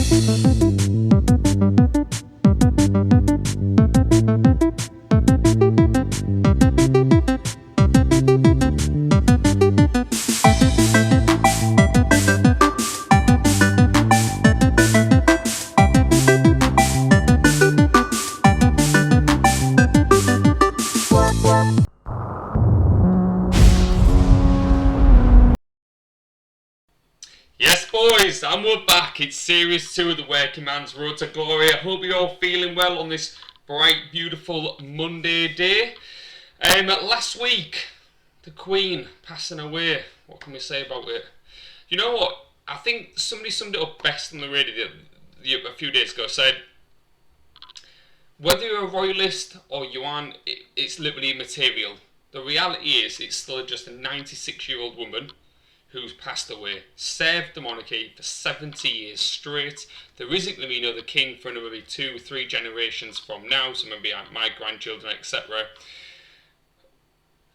Yes boys, and we're back. It's Series 2 of the Working Man's Road to Glory. I hope you're all feeling well on this bright, beautiful Monday day. Last week, the Queen passing away. What can we say about it? You know what? I think somebody summed it up best on the radio a few days ago. Said, whether you're a royalist or you aren't, it's literally immaterial. The reality is, it's still just a 96-year-old woman who's passed away, served the monarchy for 70 years straight. There isn't going to be another king for another 2 or 3 generations from now, so maybe my grandchildren, etc.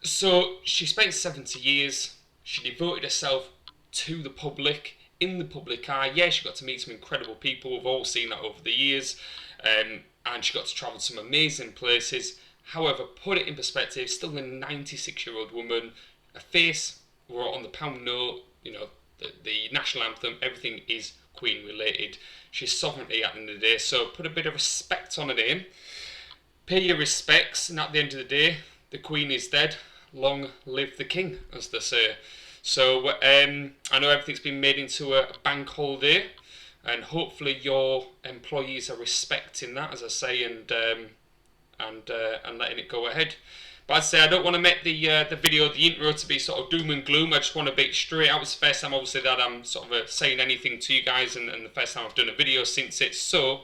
So she spent 70 years, she devoted herself to the public, in the public eye. Yeah, she got to meet some incredible people, we've all seen that over the years, and she got to travel to some amazing places. However, put it in perspective, still a 96-year-old woman, a face wrote on the pound note, you know, the national anthem, everything is Queen related. She's sovereignty at the end of the day, so put a bit of respect on her name. Pay your respects, and at the end of the day, the Queen is dead. Long live the King, as they say. So I know everything's been made into a bank holiday, and hopefully your employees are respecting that, as I say, and letting it go ahead. But I'd say I don't want to make the video, the intro, to be sort of doom and gloom. I just want to be straight out. It's the first time, obviously, that I'm sort of saying anything to you guys, and the first time I've done a video since it. So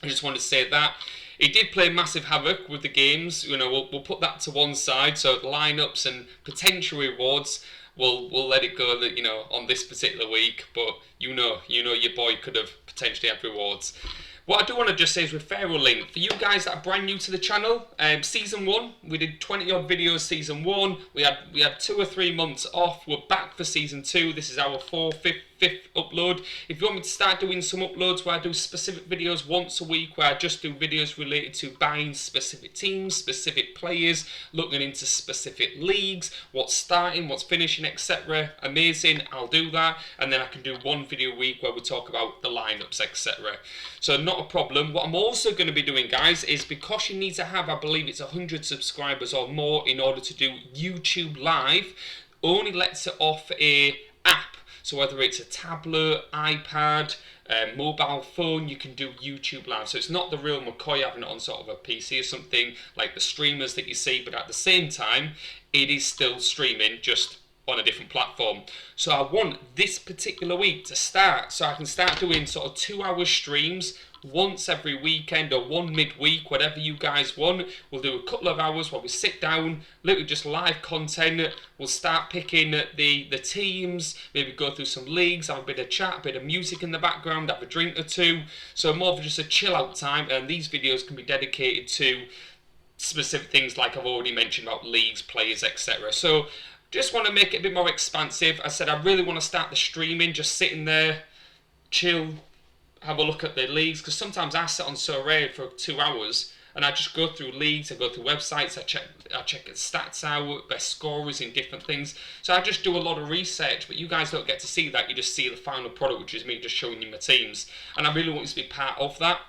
I just want to say that it did play massive havoc with the games. You know, we'll put that to one side. So the lineups and potential rewards, we'll let it go. That, you know, on this particular week. But you know, your boy could have potentially had rewards. What I do want to just say is referral link. For you guys that are brand new to the channel, Season 1, we did 20 odd videos Season 1. We had 2 or 3 months off. We're back for Season 2. This is our 5th upload. If you want me to start doing some uploads where I do specific videos once a week, where I just do videos related to buying specific teams, specific players, looking into specific leagues, what's starting, what's finishing, etc. Amazing, I'll do that. And then I can do one video a week where we talk about the lineups, etc. So not a problem. What I'm also going to be doing, guys, is because you need to have, I believe it's 100 subscribers or more in order to do YouTube Live, only lets it off a app. So whether it's a tablet, iPad, mobile phone, you can do YouTube Live. So it's not the real McCoy having it on sort of a PC or something like the streamers that you see, but at the same time, it is still streaming, just on a different platform. So I want this particular week to start, so I can start doing sort of 2-hour streams once every weekend or one midweek, whatever you guys want. We'll do a couple of hours where we sit down, literally just live content. We'll start picking the teams, maybe go through some leagues, have a bit of chat, a bit of music in the background, have a drink or two. So more of just a chill out time, and these videos can be dedicated to specific things like I've already mentioned about leagues, players, etc. So just want to make it a bit more expansive. I said I really want to start the streaming, just sitting there, chill, have a look at the leagues, because sometimes I sit on Sorare for 2 hours and I just go through leagues, I go through websites, I check the stats out, best scorers in different things. So I just do a lot of research, but you guys don't get to see that. You just see the final product, which is me just showing you my teams. And I really want you to be part of that,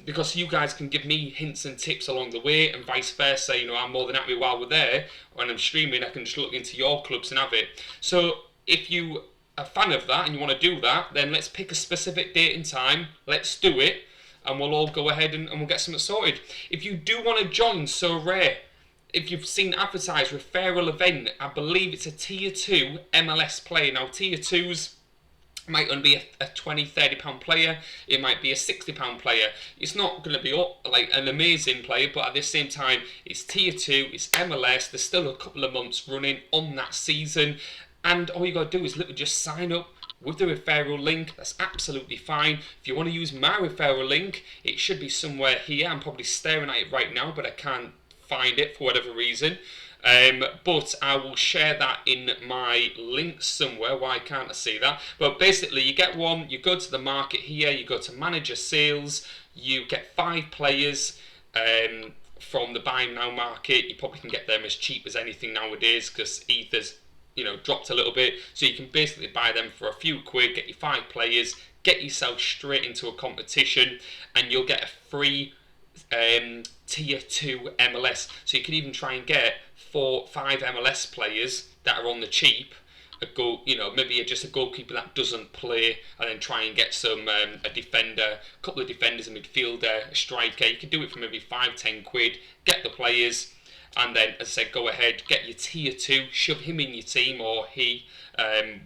because you guys can give me hints and tips along the way, and vice versa. You know, I'm more than happy while we're there, when I'm streaming, I can just look into your clubs and have it. So if you are a fan of that and you want to do that, then let's pick a specific date and time, let's do it, and we'll all go ahead and we'll get something sorted. If you do want to join Sorare, if you've seen advertised referral event, I believe it's a tier 2 MLS player. Now tier 2s might only be a £20-30 player, it might be a £60 player. It's not going to be like an amazing player, but at the same time it's tier 2, it's MLS, there's still a couple of months running on that season, and all you got to do is literally just sign up with the referral link. That's absolutely fine. If you want to use my referral link, it should be somewhere here. I'm probably staring at it right now, but I can't find it for whatever reason. But I will share that in my links somewhere. Why can't I see that? But basically, you get one, you go to the market here, you go to manager sales, you get 5 players from the buy now market. You probably can get them as cheap as anything nowadays because Ether's dropped a little bit. So you can basically buy them for a few quid, get your 5 players, get yourself straight into a competition, and you'll get a free tier 2 MLS. So you can even try and get 4-5 MLS players that are on the cheap. Maybe just a goalkeeper that doesn't play, and then try and get some a defender, a couple of defenders, a midfielder, a striker. You can do it for maybe 5-10 quid. Get the players, and then, as I said, go ahead, get your tier 2, shove him in your team, or he,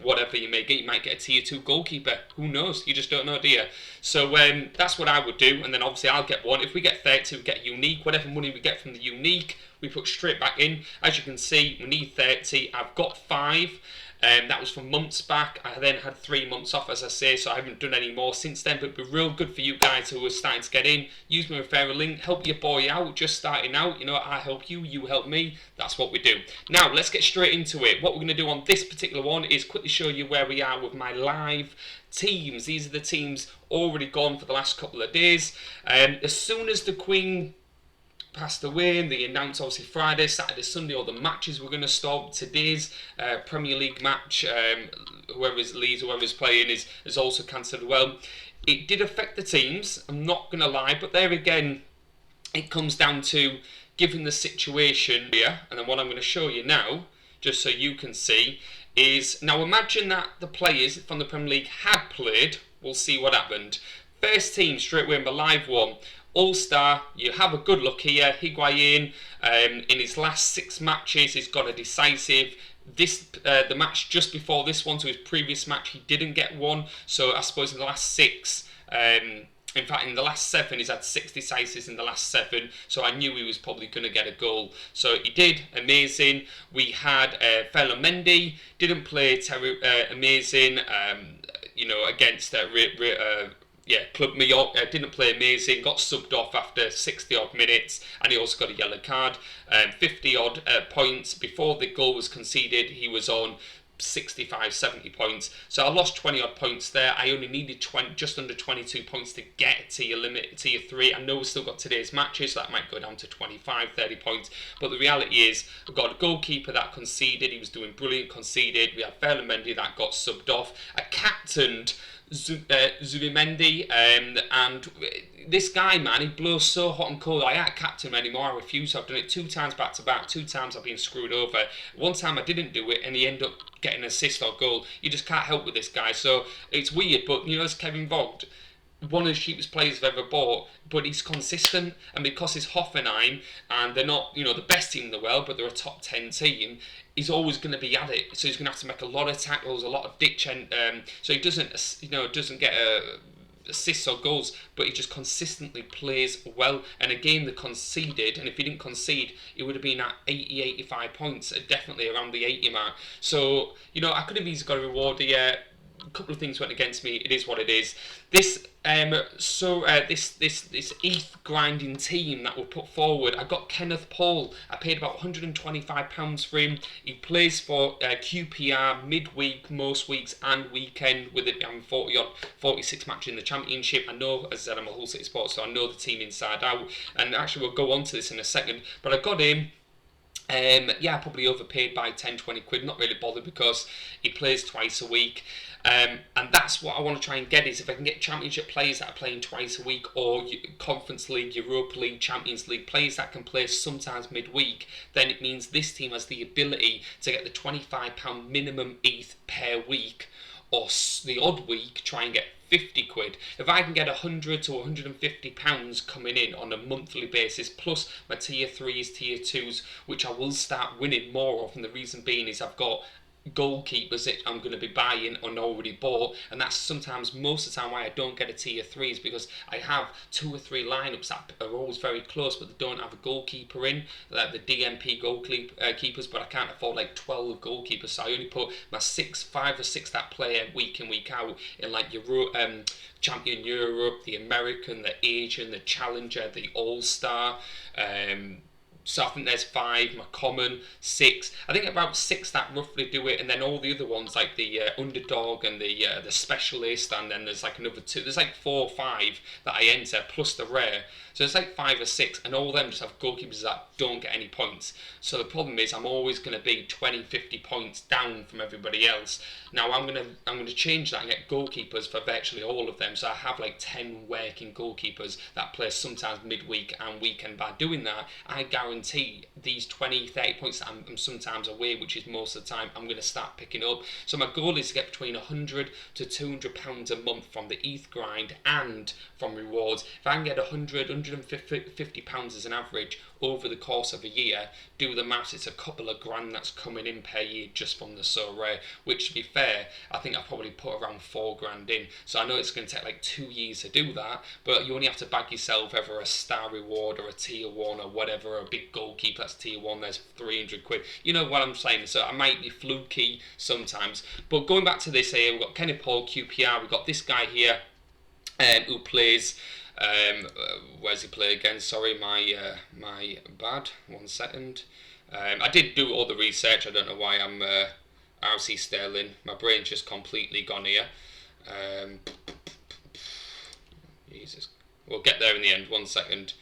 whatever you may get. You might get a tier 2 goalkeeper. Who knows? You just don't know, do you? So that's what I would do, and then obviously I'll get one. If we get 30, we get a unique. Whatever money we get from the unique, we put straight back in. As you can see, we need 30. I've got 5. That was from months back. I then had 3 months off, as I say, so I haven't done any more since then. But it'd be real good for you guys who are starting to get in. Use my referral link, help your boy out, just starting out. I help you, you help me. That's what we do. Now, let's get straight into it. What we're going to do on this particular one is quickly show you where we are with my live teams. These are the teams already gone for the last couple of days. As soon as the Queen passed away, and they announced obviously Friday, Saturday, Sunday all the matches were going to stop. Today's Premier League match, whoever's Leeds, whoever's playing is also cancelled. Well, it did affect the teams, I'm not going to lie, but there again it comes down to given the situation here. And then what I'm going to show you now, just so you can see, is now imagine that the players from the Premier League had played. We'll see what happened. First team straight away in the live one, All-Star. You have a good look here. Higuain, in his last 6 matches, he's got a decisive. The match just before this one, so his previous match, he didn't get one. So I suppose in the last 6, in fact, in the last 7, he's had 6 decisives in the last 7. So I knew he was probably going to get a goal. So he did, amazing. We had Mendy, didn't play amazing. Against Club Mallorca, didn't play amazing, got subbed off after 60 odd minutes, and he also got a yellow card. 50 odd points before the goal was conceded. He was on 65-70 points, so I lost 20 odd points there. I only needed just under 22 points to get to your limit, tier 3. I know we've still got today's matches, so that might go down to 25-30 points, but the reality is we've got a goalkeeper that conceded. He was doing brilliant, conceded. We had Mendy that got subbed off. I captained Zubimendi, and this guy, man, he blows so hot and cold. I can't captain him anymore. I refuse. I've done it 2 times back to back. 2 times I've been screwed over. One time I didn't do it, and he ended up getting an assist or goal. You just can't help with this guy. So it's weird, but it's Kevin Vogt, one of the cheapest players I've ever bought, but he's consistent, and because it's Hoffenheim and they're not the best team in the world, but they're a top 10 team, he's always going to be at it. So he's going to have to make a lot of tackles, a lot of ditch, and so he doesn't get assists or goals, but he just consistently plays well. And a game that conceded, and if he didn't concede, it would have been at 80-85 points, definitely around the 80 mark. So I could have easily got a reward here. A couple of things went against me. It is what it is. This this ETH grinding team that were put forward, I got Kenneth Paul. I paid about £125 for him. He plays for QPR midweek most weeks and weekend, with it having 46 matches in the Championship. I know, as I said, I'm a Hull City Sports, so I know the team inside out, and actually we'll go on to this in a second, but I got him. I probably overpaid by 10-20 quid, not really bothered because he plays twice a week. And that's what I want to try and get, is if I can get Championship players that are playing twice a week, or Conference League, Europa League, Champions League players that can play sometimes midweek, then it means this team has the ability to get the £25 minimum ETH per week, or the odd week try and get 50 quid. If I can get £100 to £150 coming in on a monthly basis, plus my tier 3s, tier 2s, which I will start winning more of, and the reason being is I've got goalkeepers that I'm going to be buying and already bought, and that's sometimes most of the time why I don't get a tier 3s, because I have 2 or 3 lineups that are always very close, but they don't have a goalkeeper in, like the DMP goalkeepers, but I can't afford like 12 goalkeepers, so I only put my 5 or 6 that play week in, week out in like Champion Europe, the American, the Asian, the Challenger, the All-Star, So I think there's 5, my common, 6. I think about 6 that roughly do it, and then all the other ones like the underdog and the specialist, and then there's like another 2. There's like 4 or 5 that I enter plus the rare. So it's like 5 or 6, and all of them just have goalkeepers that don't get any points. So the problem is I'm always going to be 20, 50 points down from everybody else. Now I'm gonna change that and get goalkeepers for virtually all of them. So I have like 10 working goalkeepers that play sometimes midweek and weekend. By doing that, I guarantee these 20, 30 points that I'm sometimes away, which is most of the time, I'm going to start picking up. So my goal is to get between £100 to £200 a month from the ETH grind and from rewards. If I can get £100, £150 as an average over the course of a year, do the maths, it's a couple of grand that's coming in per year just from the Sorare, which to be fair, I think I probably put around 4 grand in. So I know it's going to take like 2 years to do that, but you only have to bag yourself either a star reward or a tier 1 or whatever, a big goalkeeper that's tier 1, there's 300 quid. You know what I'm saying? So I might be fluky sometimes. But going back to this here, we've got Kenny Paul, QPR, we've got this guy here who plays... where's he play again? Sorry, my bad. 1 second. I did do all the research. I don't know why I'm RC Sterling. My brain's just completely gone here. Jesus. We'll get there in the end. 1 second.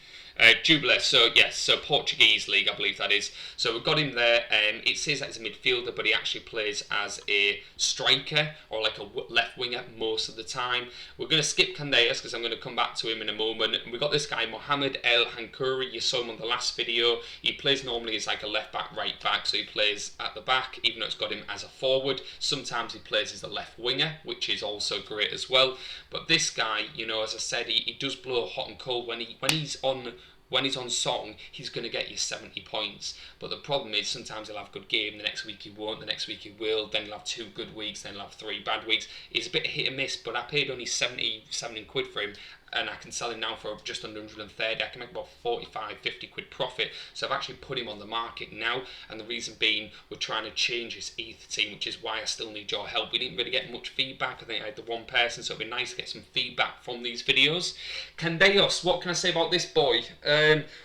Jubilee, so yes, so Portuguese league, I believe that is. So we've got him there. It says that he's a midfielder, but he actually plays as a striker or like a left winger most of the time. We're going to skip Candeas because I'm going to come back to him in a moment. And we've got this guy, Mohamed El Hankouri. You saw him on the last video. He plays normally as like a left back, right back, so he plays at the back, even though it's got him as a forward. Sometimes he plays as a left winger, which is also great as well. But this guy, you know, as I said, he does blow hot and cold when he's on song, he's going to get you 70 points. But the problem is sometimes he'll have a good game, the next week he won't, the next week he will, then he'll have 2 good weeks, then he'll have 3 bad weeks. It's a bit hit and miss, but I paid only 70 quid for him, and I can sell him now for just under 130. I can make about 45, 50 quid profit. So I've actually put him on the market now, and the reason being we're trying to change his ETH team, which is why I still need your help. We didn't really get much feedback. I think I had the 1 person, so it'd be nice to get some feedback from these videos. Candeas, what can I say about this boy?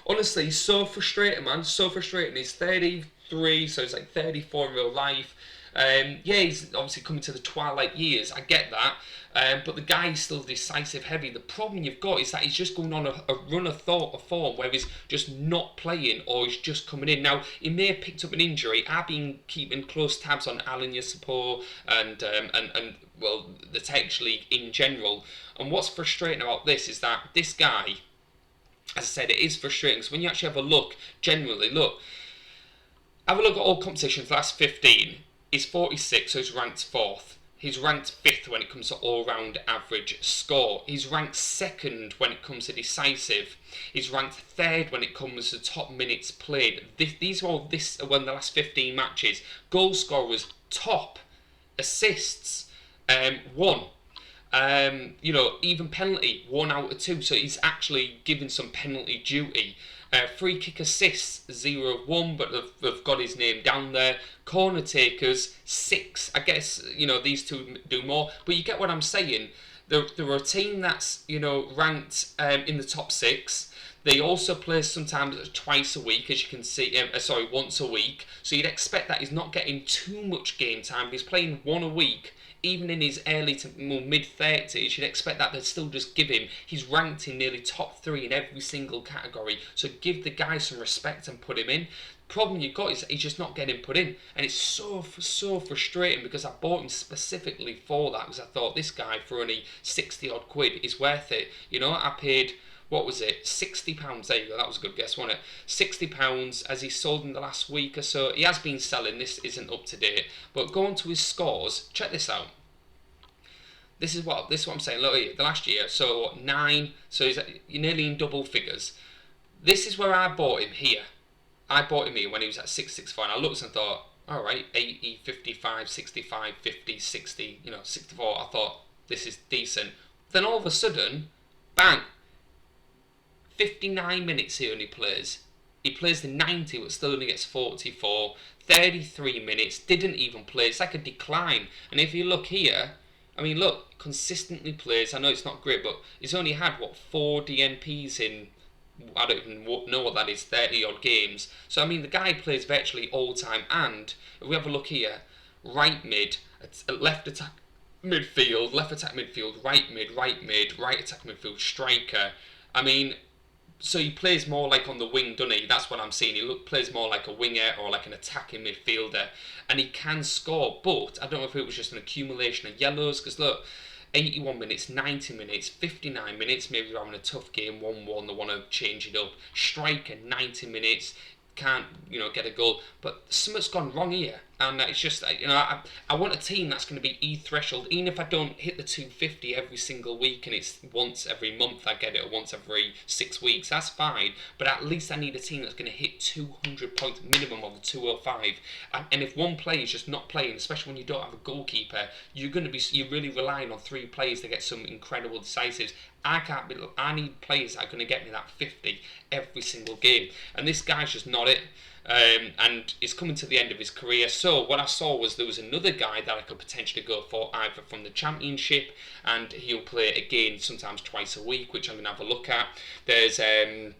Honestly, he's so frustrating, man. So frustrating. He's 33, so he's like 34 in real life. Yeah, he's obviously coming to the twilight years. I get that. But the guy is still decisive heavy. The problem you've got is that he's just going on a run of form where he's just not playing or he's just coming in. Now, he may have picked up an injury. I've been keeping close tabs on Alan Yasapor and well, the Tech League in general. And what's frustrating about this is that this guy, as I said, it is frustrating because when you actually have a look, generally, have a look at all competitions, the last 15, he's 46, so he's ranked 4th. He's ranked 5th when it comes to all-round average score. He's ranked 2nd when it comes to decisive. He's ranked 3rd when it comes to top minutes played. These are all the last 15 matches. Goal scorers, top. Assists, 1. You know, even penalty, 1 out of 2. So he's actually given some penalty duty. Free kick assists, 0-1, but they've got his name down there. Corner takers, 6. I guess, you know, these two do more. But you get what I'm saying. They're a team that's, you know, ranked in the top 6. They also play sometimes twice a week, as you can see, once a week. So you'd expect that he's not getting too much game time. He's playing 1 a week. Even in his early to mid-30s, you'd expect that they'd still just give him. He's ranked in nearly top 3 in every single category. So give the guy some respect and put him in. Problem you've got is he's just not getting put in. And it's so frustrating because I bought him specifically for that. Because I thought this guy for only 60 odd quid is worth it. You know, I paid... What was it? £60. There you go. That was a good guess, wasn't it? £60 as he sold in the last week or so. He has been selling. This isn't up to date. But go on to his scores. Check this out. This is what I'm saying. Look here. The last year. So what, 9. So he's nearly in double figures. This is where I bought him here. I bought him here when he was at 664. And I looked and thought, all right, 80, 55, 65, 50, 60, you know, 64. I thought, this is decent. Then all of a sudden, bang. 59 minutes he only plays. He plays the 90 but still only gets 44. 33 minutes, didn't even play. It's like a decline. And if you look here, I mean look, consistently plays. I know it's not great, but he's only had, what, 4 DNPs in I don't even know what that is, 30 odd games. So I mean, the guy plays virtually all time. And if we have a look here, right mid, left attack midfield, left attack midfield, right mid, right attack midfield, striker. I mean, so he plays more like on the wing, doesn't he? That's what I'm seeing. He plays more like a winger or like an attacking midfielder, and he can score. But I don't know if it was just an accumulation of yellows. Because look, 81 minutes, 90 minutes, 59 minutes. Maybe they're having a tough game, 1-1. They want to change it up. Striker, 90 minutes. Can't get a goal, but something's gone wrong here, and it's just I want a team that's going to be threshold. Even if I don't hit the 250 every single week and it's once every month I get it, or once every 6 weeks, that's fine. But at least I need a team that's going to hit 200 points minimum of the 205. And if one player is just not playing, especially when you don't have a goalkeeper, you're really relying on 3 players to get some incredible decisives. I need players that are going to get me that 50 every single game, and this guy's just not it. And he's coming to the end of his career. So what I saw was there was another guy that I could potentially go for, either from the Championship, and he'll play again sometimes twice a week, which I'm going to have a look at. There's a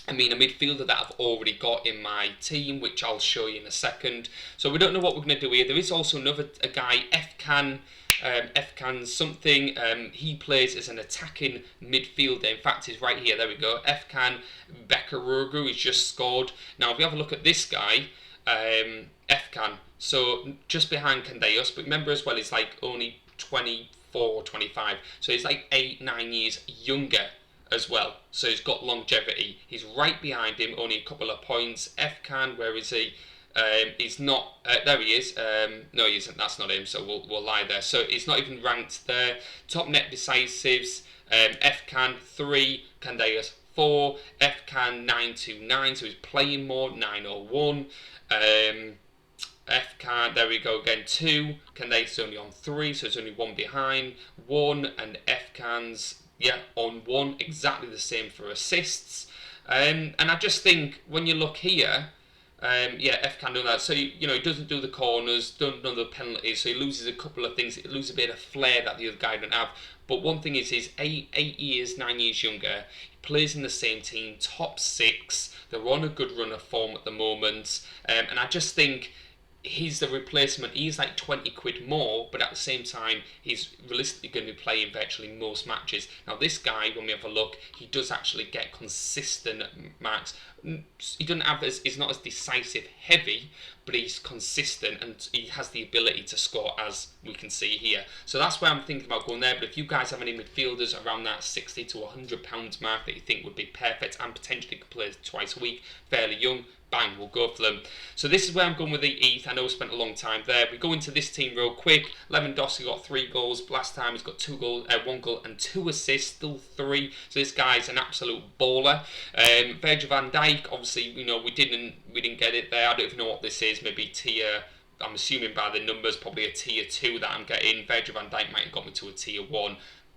midfielder that I've already got in my team, which I'll show you in a second. So we don't know what we're going to do here. There is also a guy, Fcan something. He plays as an attacking midfielder. In fact, he's right here. There we go. Fcan Bekarogu. He's just scored. Now, if we have a look at this guy, Fcan. So just behind Candeos, but remember as well, he's like only 24, 25. So he's like 8-9 years younger as well. So he's got longevity. He's right behind him, only a couple of points. Fcan, where is he? He's not. There he is. No, he isn't. That's not him. So we'll lie there. So he's not even ranked there. Top net decisives. Fcan 3, Candeas 4, Fcan 929. So he's playing more. 901. Fcan, there we go again, 2. Candeas only on 3, so it's only 1 behind. 1, and Fcan's on 1. Exactly the same for assists. And I just think when you look here. Fcan doing that. So he doesn't do the corners, don't do the penalties, so he loses a couple of things. He loses a bit of flair that the other guy don't have. But one thing is, he's 9 years younger. He plays in the same team, top 6. They're on a good run of form at the moment, and I just think he's the replacement. He's like 20 quid more, but at the same time, he's realistically going to be playing virtually most matches. Now, this guy, when we have a look, he does actually get consistent marks. He doesn't have he's not as decisive heavy, but he's consistent and he has the ability to score, as we can see here. So that's where I'm thinking about going there. But if you guys have any midfielders around that £60 to £100 mark that you think would be perfect and potentially could play twice a week, fairly young, bang, we'll go for them. So this is where I'm going with the ETH. I know we spent a long time there. We go into this team real quick. Lewandowski got 3 goals. Last time he's got 2 goals, 1 goal and 2 assists, still 3. So this guy's an absolute baller. Virgil van Dijk, obviously, we didn't get it there. I don't even know what this is. Maybe tier. I'm assuming by the numbers, probably a tier 2 that I'm getting. Virgil van Dijk might have got me to a tier 1.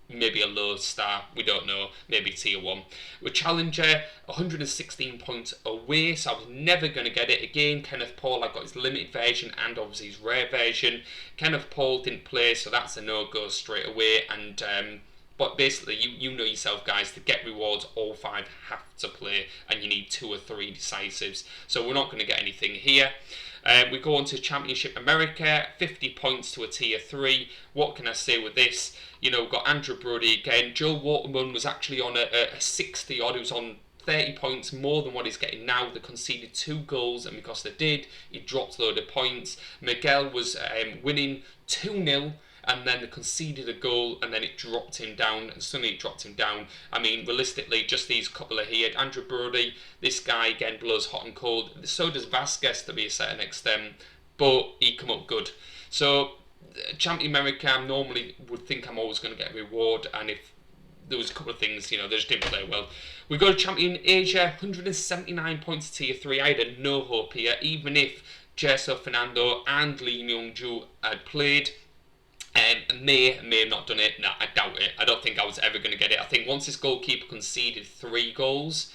Maybe a low star, we don't know, maybe tier 1. With Challenger, 116 points away, so I was never going to get it again. Kenneth Paul, I got his limited version and obviously his rare version. Kenneth Paul didn't play, so that's a no-go straight away. And but basically, you know yourself, guys, to get rewards, all 5 have to play, and you need 2 or 3 decisives. So we're not going to get anything here. We go on to Championship America, 50 points to a tier 3. What can I say with this? We've got Andrew Brody again. Joe Waterman was actually on a 60 odd. He was on 30 points more than what he's getting now. They conceded 2 goals, and because they did, he dropped a load of points. Miguel was winning 2-0. And then they conceded a goal, and then it dropped him down, and suddenly it dropped him down. I mean, realistically, just these couple are here. Andrew Brody, this guy, again, blows hot and cold. So does Vasquez, to be a certain extent, but he come up good. So, Champion America, I normally would think I'm always going to get a reward, and if there was a couple of things, they just didn't play well. We go to Champion Asia, 179 points tier 3. I had no hope here, even if Gerso Fernando and Lee Myung-ju had played. May have not done it. No, I doubt it. I don't think I was ever going to get it. I think once this goalkeeper conceded 3 goals,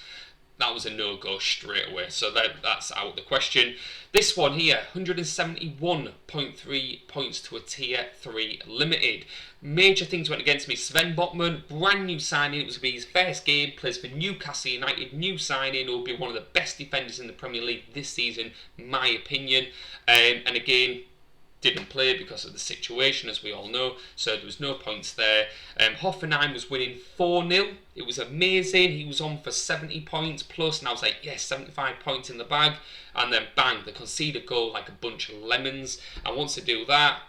that was a no-go straight away. So that's out the question. This one here, 171.3 points to a Tier 3 Limited. Major things went against me. Sven Botman, brand new signing. It was going to be his first game. Plays for Newcastle United. New signing. Will be one of the best defenders in the Premier League this season, my opinion. And again, didn't play because of the situation, as we all know, so there was no points there. Hoffenheim was winning 4-0. It was amazing. He was on for 70 points plus, and I was like, yes, 75 points in the bag. And then bang, they concede a goal like a bunch of lemons. And once they do that,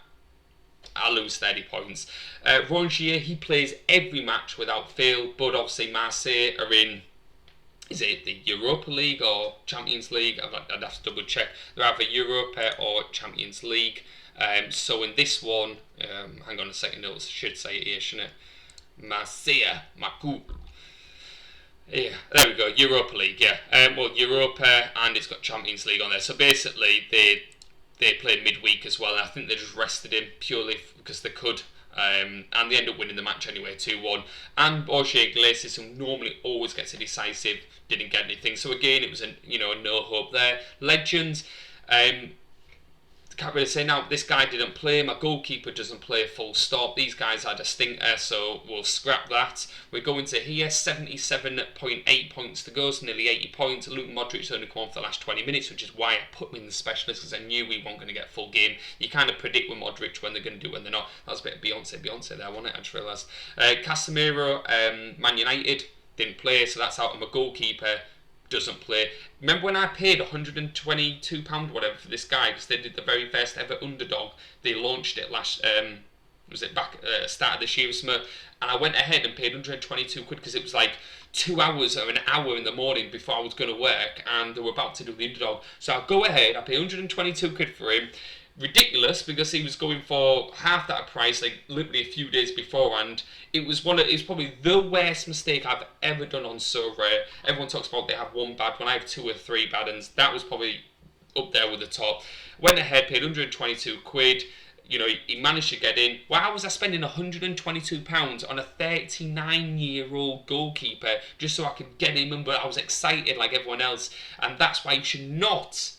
I lose 30 points. Rongier, he plays every match without fail, but obviously Marseille are in, is it the Europa League or Champions League? I'd have to double check. They're either Europa or Champions League. So in this one, hang on a second, I should say it here, shouldn't it? Marseille, Maku. Yeah, there we go, Europa League, yeah. Well, Europa, and it's got Champions League on there. So basically, they played midweek as well, and I think they just rested him purely because they could. And they end up winning the match anyway, 2-1. And Borja Iglesias, who normally always gets a decisive, didn't get anything. So again, it was a no hope there. Legends. Can't really say now, this guy didn't play, my goalkeeper doesn't play, full stop. These guys had a stinker, so we'll scrap that. We're going to here, 77.8 points to go, so nearly 80 points. Luka Modric's only come on for the last 20 minutes, which is why I put him in the specialist, because I knew we weren't going to get full game. You kind of predict with Modric when they're going to do it, when they're not. That was a bit of Beyonce there, wasn't it? I just realised. Casemiro, Man United, didn't play, so that's out of my goalkeeper. Doesn't play. Remember when I paid £122 whatever for this guy because they did the very first ever underdog? They launched it last was it back start of this year or something, and I went ahead and paid 122 quid because it was like 2 hours or an hour in the morning before I was going to work, and they were about to do the underdog. So I go ahead, I pay 122 quid for him. Ridiculous, because he was going for half that price, like literally a few days beforehand. It was probably the worst mistake I've ever done on Sorare. Everyone talks about they have one bad one. I have 2 or 3 bad ones. That was probably up there with the top. Went ahead, paid 122 quid. He managed to get in. Why was I spending £122 on a 39-year-old goalkeeper just so I could get him? But I was excited like everyone else, and that's why you should not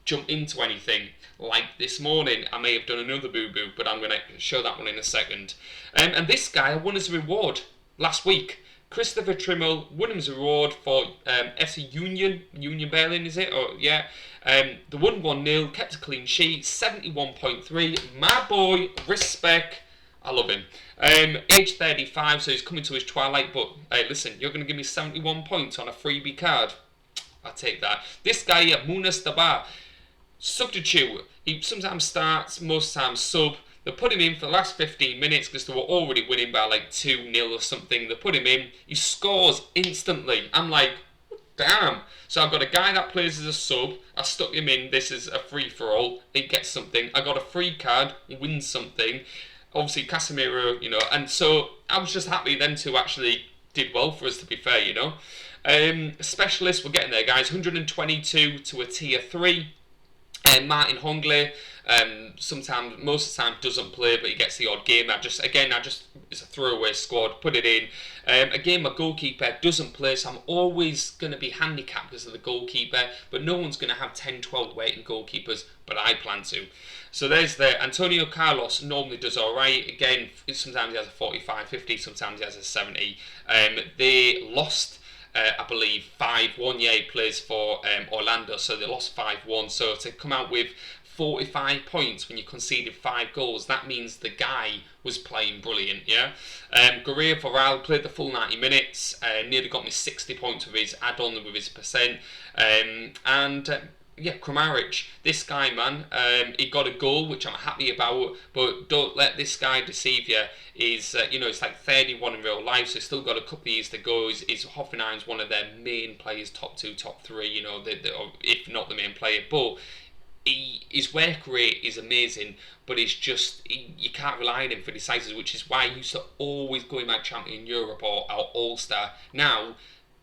jump into anything. Like this morning, I may have done another boo-boo, but I'm going to show that one in a second. And this guy won his reward last week. Christopher Trimmel won his reward for FC Union Berlin, is it? Or yeah. They won 1-0, kept a clean sheet, 71.3. My boy, respect. I love him. Age 35, so he's coming to his twilight. But hey, listen, you're going to give me 71 points on a freebie card. I'll take that. This guy here, Munas Dabar. Substitute. He sometimes starts, most times sub. They put him in for the last 15 minutes because they were already winning by like 2-0 or something. They put him in. He scores instantly. I'm like, damn. So I've got a guy that plays as a sub. I stuck him in. This is a free-for-all. He gets something. I got a free card. Wins something. Obviously, Casemiro, And so I was just happy then to actually did well for us, to be fair, Specialists, we're getting there, guys. 122 to a Tier 3. Martin Hongley, most of the time doesn't play, but he gets the odd game. It's a throwaway squad, put it in. Again, my goalkeeper doesn't play, so I'm always going to be handicapped because of the goalkeeper, but no one's going to have 10, 12 waiting goalkeepers, but I plan to. So there's the Antonio Carlos normally does alright. Again, sometimes he has a 45, 50, sometimes he has a 70. They lost I believe 5-1. Yeah, he plays for Orlando, so they lost 5-1. So to come out with 45 points when you conceded 5 goals, that means the guy was playing brilliant. Yeah, Guerrero Voral played the full 90 minutes, nearly got me 60 points with his add-on with his percent, yeah, Kramaric, this guy, man, he got a goal, which I'm happy about, but don't let this guy deceive you. It's like 31 in real life, so he's still got a couple of years to go. Is Hoffenheim's one of their main players, top 2, top 3, if not the main player, but his work rate is amazing, but it's just, you can't rely on him for decisives, which is why he used to always go in my champion Europe or All-Star. Now,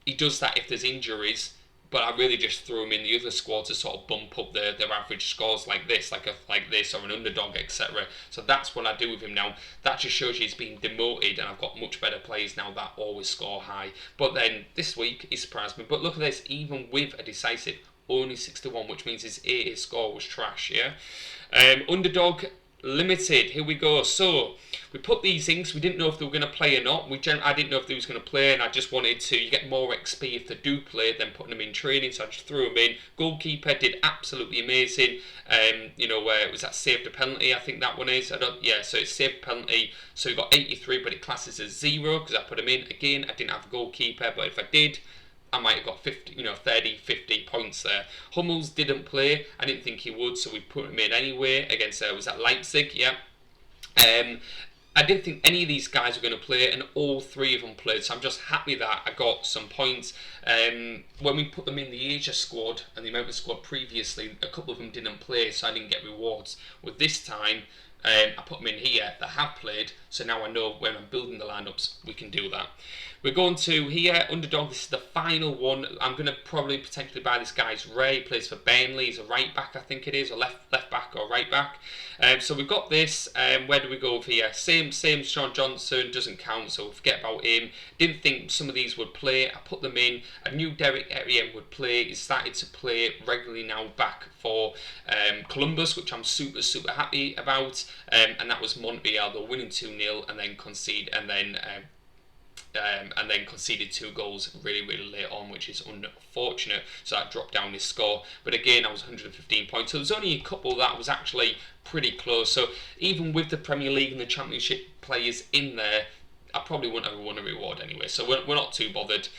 he does that if there's injuries, but I really just threw him in the other squad to sort of bump up their average scores like this, like this, or an underdog, etc. So that's what I do with him now. That just shows you he's been demoted, and I've got much better players now that always score high. But then this week he surprised me. But look at this, even with a decisive, only 61, which means his 80 score was trash. Yeah, underdog. Limited, here we go. So we put these in, we didn't know if they were going to play or not. I didn't know if they was going to play, and I just wanted to, you get more XP if they do play than putting them in training, so I just threw them in. Goalkeeper did absolutely amazing. You know, where it was that saved a penalty, I think that one is. So it's saved penalty, so he got 83, but it classes as 0 because I put him in. Again, I didn't have a goalkeeper, but if I did, I might have got 50, 30, 50 points there. Hummels didn't play. I didn't think he would, so we put him in anyway against, was that Leipzig? Yeah. I didn't think any of these guys were going to play, and all 3 of them played, so I'm just happy that I got some points. When we put them in the Asia squad and the American squad previously, a couple of them didn't play, so I didn't get rewards. With this time, I put them in here that have played, so now I know when I'm building the lineups, we can do that. We're going to here, underdog, this is the final one. I'm going to probably potentially buy this guy's Ray, plays for Burnley, he's a right back I think it is, or left back or right back. So we've got this, where do we go over here? Same Sean Johnson, doesn't count, so forget about him. Didn't think some of these would play, I put them in. I knew Derek Etienne would play, he started to play regularly now back for Columbus, which I'm super happy about. And that was Montreal, they were winning 2-0 and then conceded 2 goals really late on, which is unfortunate, so that dropped down his score. But again, I was 115 points, so there's only a couple that was actually pretty close. So even with the Premier League and the Championship players in there, I probably wouldn't have won a reward anyway, so we're not too bothered.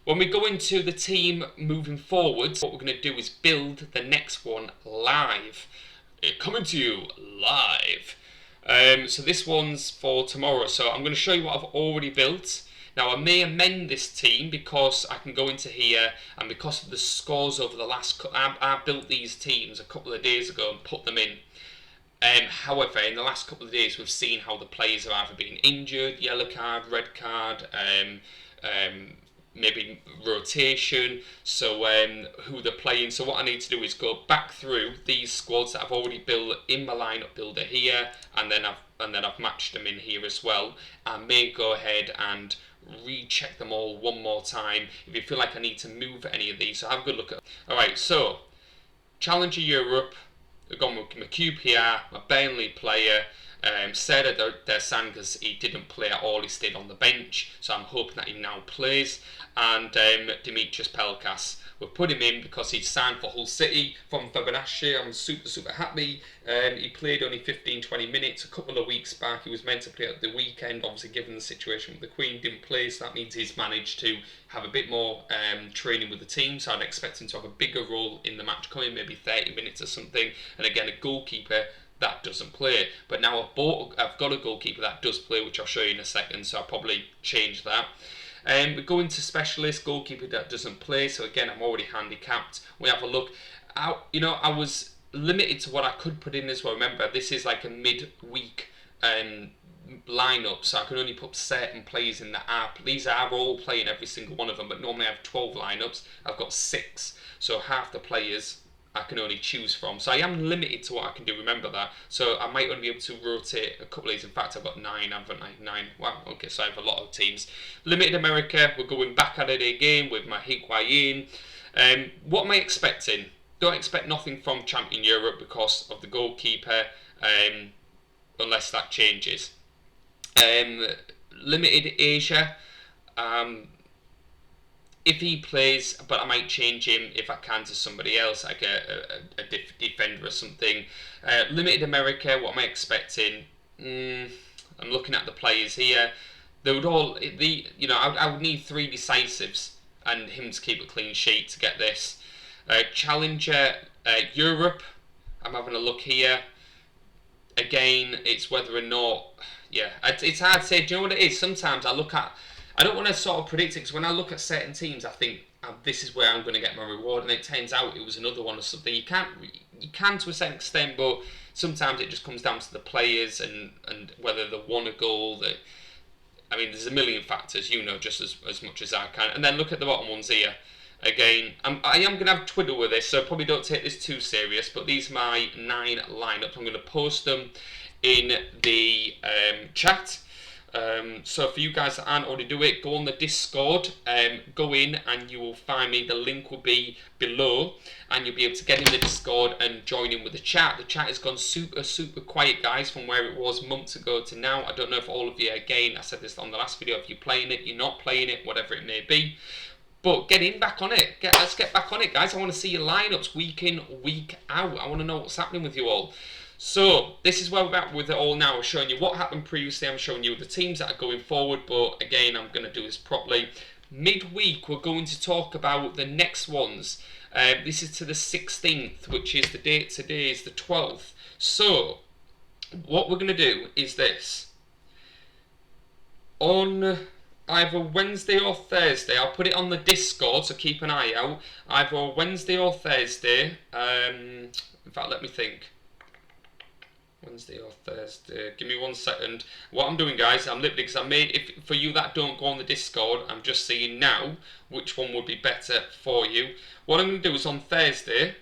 When we go into the team moving forward, what we're going to do is build the next one live. Coming to you live. So this one's for tomorrow, so I'm going to show you what I've already built. Now I may amend this team because I can go into here, and because of the scores over the last, I built these teams a couple of days ago and put them in. However, in the last couple of days we've seen how the players have either been injured, yellow card, red card, maybe rotation, so who they're playing. So what I need to do is go back through these squads that I've already built in my lineup builder here, and then I've matched them in here as well. I may go ahead and recheck them all one more time if you feel like I need to move any of these, so have a good look at. Alright, so Challenger Europe, I've gone with my QPR, my Burnley player, Serdar Dersan, because he didn't play at all, he stayed on the bench, so I'm hoping that he now plays, and Dimitris Pelkas. We've put him in because he's signed for Hull City from Fibonacci. I'm super happy. He played only 15-20 minutes a couple of weeks back. He was meant to play at the weekend, obviously given the situation with the Queen, didn't play, so that means he's managed to have a bit more training with the team, so I'd expect him to have a bigger role in the match coming, maybe 30 minutes or something. And again, a goalkeeper that doesn't play, but now I've got a goalkeeper that does play, which I'll show you in a second, so I'll probably change that. We go into specialist, goalkeeper that doesn't play, so again I'm already handicapped. We have a look. I was limited to what I could put in as well. Remember, this is like a mid-week lineup, so I can only put certain players in the app. These are all playing, every single one of them, but normally I have 12 lineups. I've got 6, so half the players I can only choose from, so I am limited to what I can do, remember that. So I might only be able to rotate a couple of these. In fact, I've got 9, haven't I? 9, wow, okay, so I have a lot of teams. Limited America, we're going back at it again with my Higuain. What am I expecting? Don't expect nothing from Champion Europe because of the goalkeeper, unless that changes. Limited Asia, if he plays, but I might change him if I can to somebody else, like a defender or something. Limited America, what am I expecting? I'm looking at the players here. They would all, I would need 3 decisives and him to keep a clean sheet to get this. Challenger Europe, I'm having a look here. Again, it's whether or not, it's hard to say. Do you know what it is? Sometimes I don't want to sort of predict it, because when I look at certain teams, I think this is where I'm going to get my reward, and it turns out it was another one or something. You can to a certain extent, but sometimes it just comes down to the players and whether they won a goal. There's a million factors, just as much as I can. And then look at the bottom ones here. Again, I am going to have Twitter with this, so probably don't take this too serious, but these are my 9 lineups. I'm going to post them in the chat. So for you guys that aren't already do it, go on the Discord, go in and you will find me. The link will be below and you'll be able to get in the Discord and join in with the chat. The chat has gone super quiet, guys, from where it was months ago to now. I don't know if all of you, again, I said this on the last video, if you're playing it, you're not playing it, whatever it may be. But back on it. Let's get back on it, guys. I want to see your lineups week in, week out. I want to know what's happening with you all. So this is where we're at with it all now. I'm showing you what happened previously. I'm showing you the teams that are going forward. But again, I'm going to do this properly. Midweek, we're going to talk about the next ones. This is to the 16th, which is the date today is the 12th. So what we're going to do is this. On either Wednesday or Thursday, I'll put it on the Discord, so keep an eye out. Either Wednesday or Thursday. In fact, let me think. Wednesday or Thursday. Give me 1 second. What I'm doing, guys, I'm literally, because I made, if for you that don't go on the Discord, I'm just seeing now which one would be better for you. What I'm going to do is on Thursday.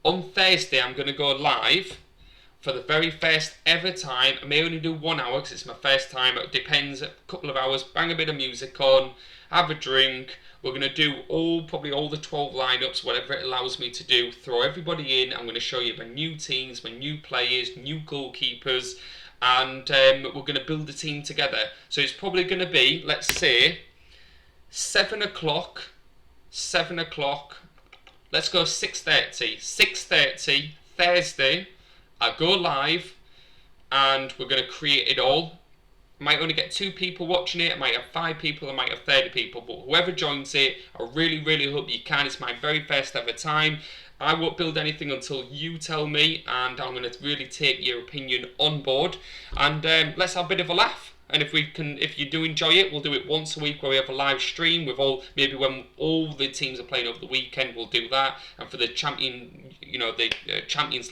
On Thursday, I'm going to go live for the very first ever time. I may only do 1 hour because it's my first time. It depends, a couple of hours, bang a bit of music on, have a drink. We're going to do probably all the 12 lineups, whatever it allows me to do. Throw everybody in. I'm going to show you my new teams, my new players, new goalkeepers. And we're going to build a team together. So it's probably going to be, let's say, 7 o'clock. 7 o'clock. Let's go 6:30. 6:30 Thursday. I go live and we're going to create it all. I might only get 2 people watching it, I might have 5 people, I might have 30 people, but whoever joins it, I really hope you can. It's my very first ever time. I won't build anything until you tell me, and I'm going to really take your opinion on board. And let's have a bit of a laugh. And if you do enjoy it, we'll do it once a week where we have a live stream with maybe when all the teams are playing over the weekend, we'll do that. And for the Champions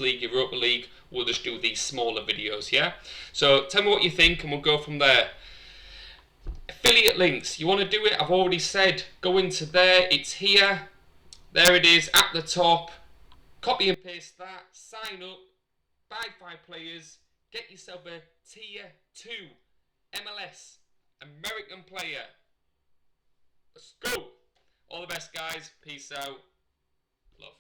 League, Europa League, we'll just do these smaller videos, yeah? So tell me what you think and we'll go from there. Affiliate links, you want to do it? I've already said, go into there, it's here. There it is at the top. Copy and paste that, sign up, buy 5 players, get yourself a tier 2 MLS American player. Let's go. All the best, guys. Peace out. Love.